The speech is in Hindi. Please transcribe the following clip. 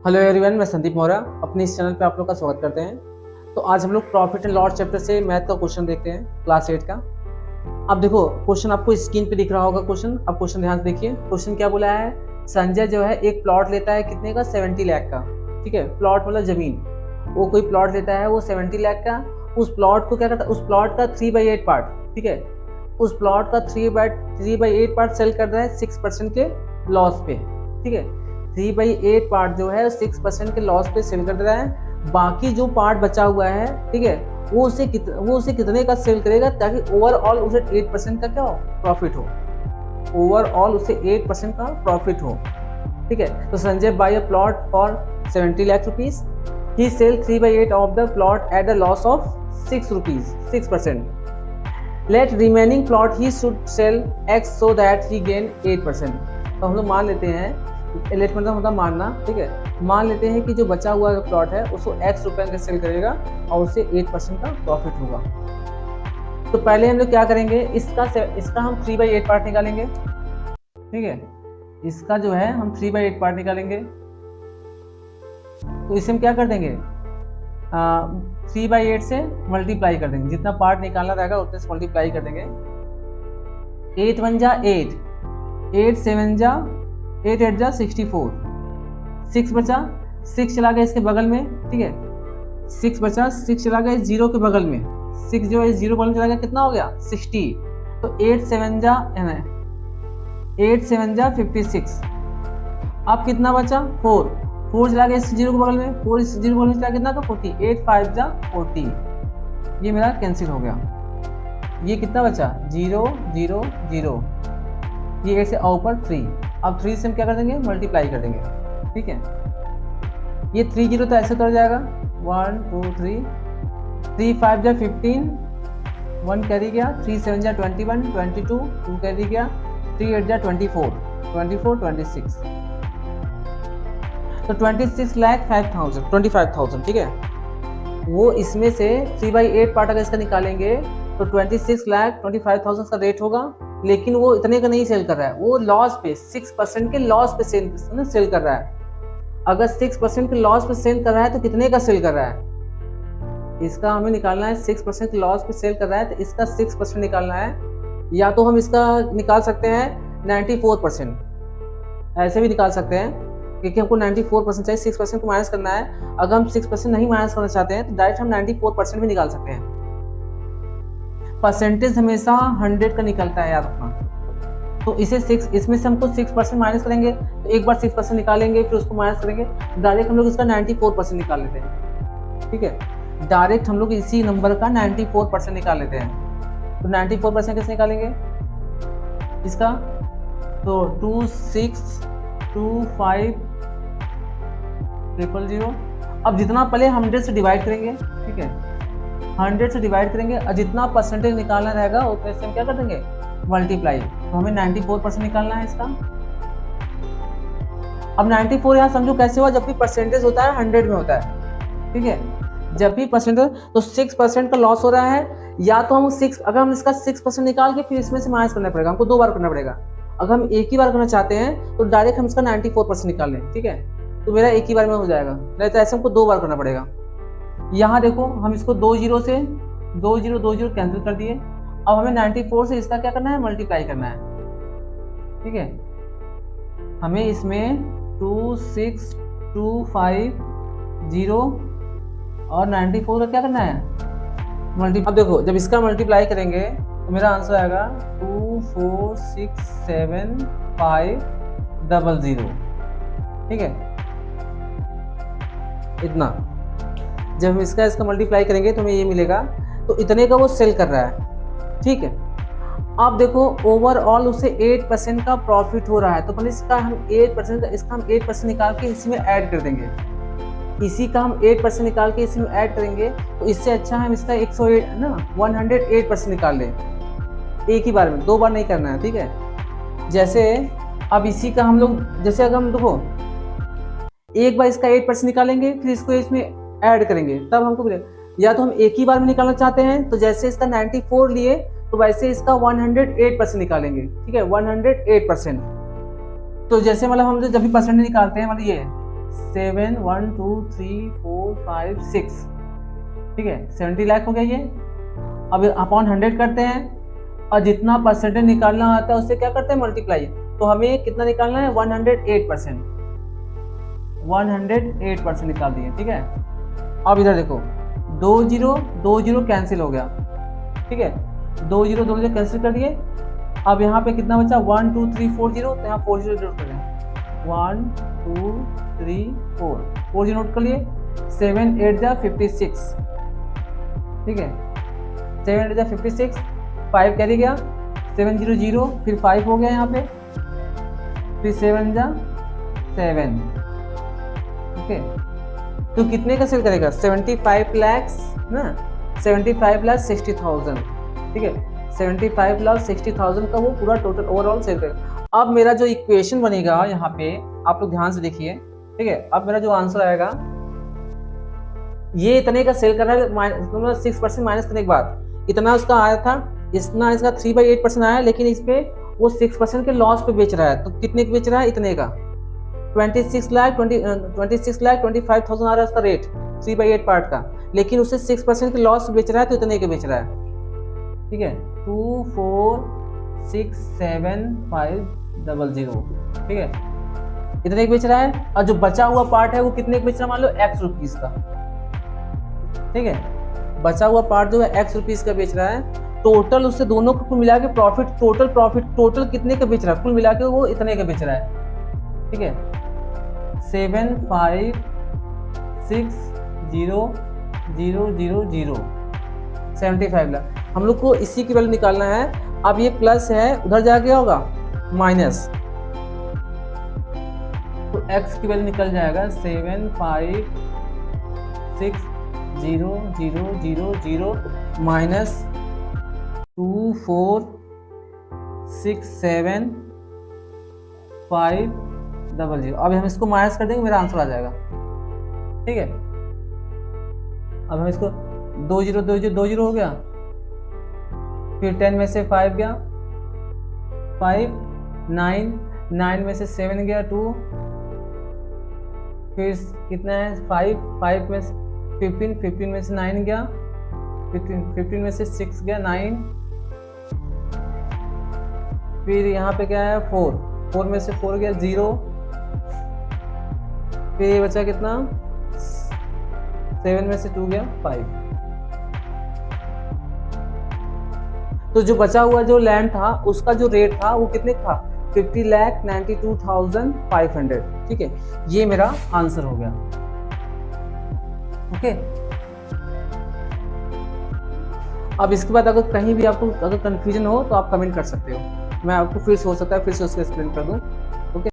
हेलो एवरीवन, मैं संदीप मौर्य अपने इस चैनल पे आप लोग का स्वागत करते हैं। तो आज हम लोग प्रॉफिट एंड लॉस चैप्टर से मैथ का क्वेश्चन देखते हैं, क्लास 8 का। अब देखो क्वेश्चन आपको स्क्रीन पे दिख रहा होगा क्वेश्चन। अब क्वेश्चन ध्यान से देखिए। क्वेश्चन क्या बोला है, संजय जो है एक प्लॉट लेता है कितने का, 70 लाख का। ठीक है, प्लॉट मतलब जमीन। वो कोई प्लॉट लेता है वो 70 लाख का। उस प्लॉट को क्या करता है, उस प्लॉट का 3/8 पार्ट, ठीक है, उस प्लॉट का 3/8 पार्ट सेल कर रहा है 6% के लॉस पे। ठीक है, 3/8 पार्ट जो है 6% के लॉस पे सेल कर दे रहा है। बाकी जो पार्ट बचा हुआ है, ठीक है, वो उसे कितने का सेल करेगा ताकि ओवरऑल उसे 8% का क्या हो, प्रॉफिट हो। ओवरऑल उसे 8% का प्रॉफिट हो। ठीक है, तो Sanjay buy a plot for 70 lakh rupees. He sell 3/8 of the plot at a loss of 6 rupees, 6%। Let remaining plot he should sell x so that he gain 8%। तो हम लोग मान लेते हैं, लेट मतलब होता मानना, ठीक है, मान लेते हैं कि जो बचा हुआ प्लॉट है उसको x रुपए का सेल करेगा और उसे 8% का प्रॉफिट होगा। तो पहले हम लोग क्या करेंगे, इसका हम 3/8 पार्ट निकालेंगे। ठीक है, इसका जो है हम 3/8 पार्ट निकालेंगे। तो इसे हम क्या कर देंगे, 3/8 से मल्टीप्लाई कर देंगे। जितना पार्ट निकालना रहेगा उतने से मल्टीप्लाई कर देंगे। 8 1 जा 8, 8 7 जा 8 8 जा 64, 6 बचा, 6 चला गया इसके बगल में। ठीक है, 6 बचा, 6 चला गया इस जीरो के बगल में, 6 जो है इस जीरो बगल में चला गया, कितना हो गया 60। तो 8 7 जा 56। अब कितना बचा 4, 4 चला गया इस जीरो के बगल में, 4 इस जीरो के बगल में चला कितना का 40, 8 5 जा 40। ये मेरा कैंसिल हो गया। ये कितना बचा 0 0 0, ये 8 से ऊपर 3। अब 3 से हम क्या कर देंगे, मल्टीप्लाई कर देंगे। ठीक है, ये 3 0 तो ऐसे कर जाएगा 1 2 3, 3 5 जा 15, 1 कैरी गया, 3 7 जा 21 22, 2 कैरी गया, 3 8 जा 24 24 26। तो 26 लाख 25,000। ठीक है, वो इसमें से 3/8 पार्ट अगर इसका निकालेंगे तो 26 लाख 25,000 का रेट होगा। लेकिन वो इतने का नहीं सेल कर रहा है, वो लॉस पे 6% के लॉस पे सेल कर रहा है। अगर 6% के लॉस पे सेल कर रहा है तो कितने का सेल कर रहा है, इसका हमें निकालना है। 6% लॉस पे सेल कर रहा है तो इसका 6% निकालना है। या तो हम इसका निकाल सकते हैं 94%, ऐसे भी निकाल सकते हैं, क्योंकि हमको 94% चाहिए, 6% को माइनस करना है। अगर हम 6% नहीं माइनस करना चाहते हैं तो डायरेक्ट हम 94% भी निकाल सकते हैं। परसेंटेज हमेशा 100 का निकलता है, याद रखना। तो इसे 6, इसमें से हमको 6% माइनस करेंगे तो एक बार 6% निकालेंगे, फिर उसको माइनस करेंगे, डायरेक्ट हम लोग इसका 94% निकाल लेते हैं। ठीक है, डायरेक्ट हम लोग इसी नंबर का 94% निकाल लेते हैं। तो 94% कैसे निकालेंगे इसका, तो 262500। अब जितना पहले 100 से डिवाइड करेंगे, ठीक है, 100 से डिवाइड करेंगे और जितना परसेंटेज निकालना रहेगा उतने से हम क्या कर देंगे, मल्टीप्लाई। तो हमें 94% निकालना है इसका। अब 94 यहाँ समझो कैसे हुआ, जब भी परसेंटेज होता है 100 में होता है। ठीक है, जब भी परसेंटेज, तो 6% का लॉस हो रहा है। या तो हम 6, अगर हम इसका 6% निकाल के फिर इसमें से माइनस करना पड़ेगा, हमको 2 बार करना पड़ेगा। अगर हम एक ही बार करना चाहते हैं तो डायरेक्ट हम इसका 94% निकाल लें। ठीक है, तो मेरा एक ही बार में हो जाएगा, नहीं तो ऐसे हमको 2 बार करना पड़ेगा। यहाँ देखो हम इसको 2 0 से 2 0 कैंसिल कर दिए। अब हमें 94 से इसका क्या करना है, मल्टीप्लाई करना है। ठीक है, हमें इसमें 26250 और 94 का क्या करना है, मल्टीप्लाई। अब देखो जब इसका मल्टीप्लाई करेंगे तो मेरा आंसर आएगा 2467500। ठीक है, इतना जब हम इसका मल्टीप्लाई करेंगे तो हमें ये मिलेगा। तो इतने का वो सेल कर रहा है। ठीक है, अब देखो ओवरऑल उसे 8% का प्रॉफिट हो रहा है। तो पहले इसका हम 8% निकाल के इसमें ऐड कर देंगे। इसी का हम 8% निकाल के इसमें ऐड करेंगे। तो इससे अच्छा हम इसका 108 ना 108% निकाल लें एक ही बार में, 2 बार नहीं करना है। ठीक है, जैसे अब इसी का हम लोग, जैसे अगर हम देखो एक बार इसका 8% निकालेंगे फिर इसको इसमें ऐड करेंगे तब हमको मिलेगा। या तो हम एक ही बार में निकालना चाहते हैं तो जैसे इसका 94 लिए तो वैसे इसका 108% निकालेंगे। ठीक है, 108%। तो जैसे मतलब हम जब भी परसेंटेज निकालते हैं, मतलब ये 7 1 2 3 4 5 6, ठीक है 70 लाख हो गया ये। अब अपॉन 100 करते हैं और जितना परसेंटेज निकालना आता है उससे क्या करते हैं मल्टीप्लाई। तो हमें कितना निकालना है 108%, 108% निकाल दिए, ठीक है। अब इधर देखो 2 जीरो कैंसिल हो गया, ठीक है 2 जीरो कैंसिल कर दिए। अब यहाँ पे कितना बचा 1 2 3 4 जीरो, तो यहाँ 4 जीरो नोट करें 1 2 3 4 जीरो नोट कर लिए। 7 8 जा 56, ठीक है 7 8 जा 56, 5 कैरी गया 7 0 0, फिर 5 हो गया यहाँ पे, फिर 7 जा 7, ओके। तो कितने का सेल करेगा 75 लाख ना, 75 लाख 60,000, ठीक है 75 लाख 60,000 का वो पूरा टोटल ओवरऑल सेल करेगा। अब मेरा जो इक्वेशन बनेगा यहाँ पे आप लोग ध्यान से देखिए, ठीक है। अब मेरा जो आंसर आएगा ये इतने का सेल कर रहा है 6% माइनस करने के बाद इतना उसका आया था, इतना इसका 3/8% आया, लेकिन इस पे वो 6% के लॉस पे बेच रहा है। तो कितने का बेच रहा है इतने का 26 लाख 25,000 आ रहा है उसका रेट 3/8 पार्ट का, लेकिन उसे 6% के लॉस बेच रहा है, तो इतने के बेच रहा है, ठीक है 2 4 6 7 5 0 0, ठीक है इतने के बेच रहा है। और जो बचा हुआ पार्ट है वो कितने का बेच रहा है मान लो x रुपीज का, ठीक है बचा हुआ पार्ट जो है x रुपीज का बेच रहा है। टोटल उससे दोनों को कुल मिला के प्रॉफिट टोटल कितने का बेच रहा है, कुल मिला के वो इतने का बेच रहा है, ठीक है 7 5 6 0 0 0 0 75 लाख। हम लोग को इसी की वैल्यू निकालना है। अब ये प्लस है उधर जाके क्या होगा माइनस, तो x की वैल्यू निकल जाएगा 7 5 6 0 0 0 0 माइनस 2 4 6 7 5 0 0। अब हम इसको माइनस कर देंगे, मेरा आंसर आ जाएगा, ठीक है। अब हम इसको 2 0 2 0 2 0 हो गया, फिर 10 में से 5 गया 5, 9 में से 7 गया 2, फिर कितना है 5 में 15 में से 9 गया 15 में से 6 गया 9, फिर यहाँ पे क्या है 4 में से 4 गया 0, फिर ये बचा कितना 7 में से 2 गया 5। तो जो बचा हुआ जो लैंड था उसका जो रेट था वो कितने था 50,92,500, ठीक है ये मेरा आंसर हो गया, ओके। अब इसके बाद अगर कहीं भी आपको अगर कंफ्यूजन हो तो आप कमेंट कर सकते हो, मैं आपको फिर से हो सकता है फिर से उसको एक्सप्लेन कर दूं, ओके।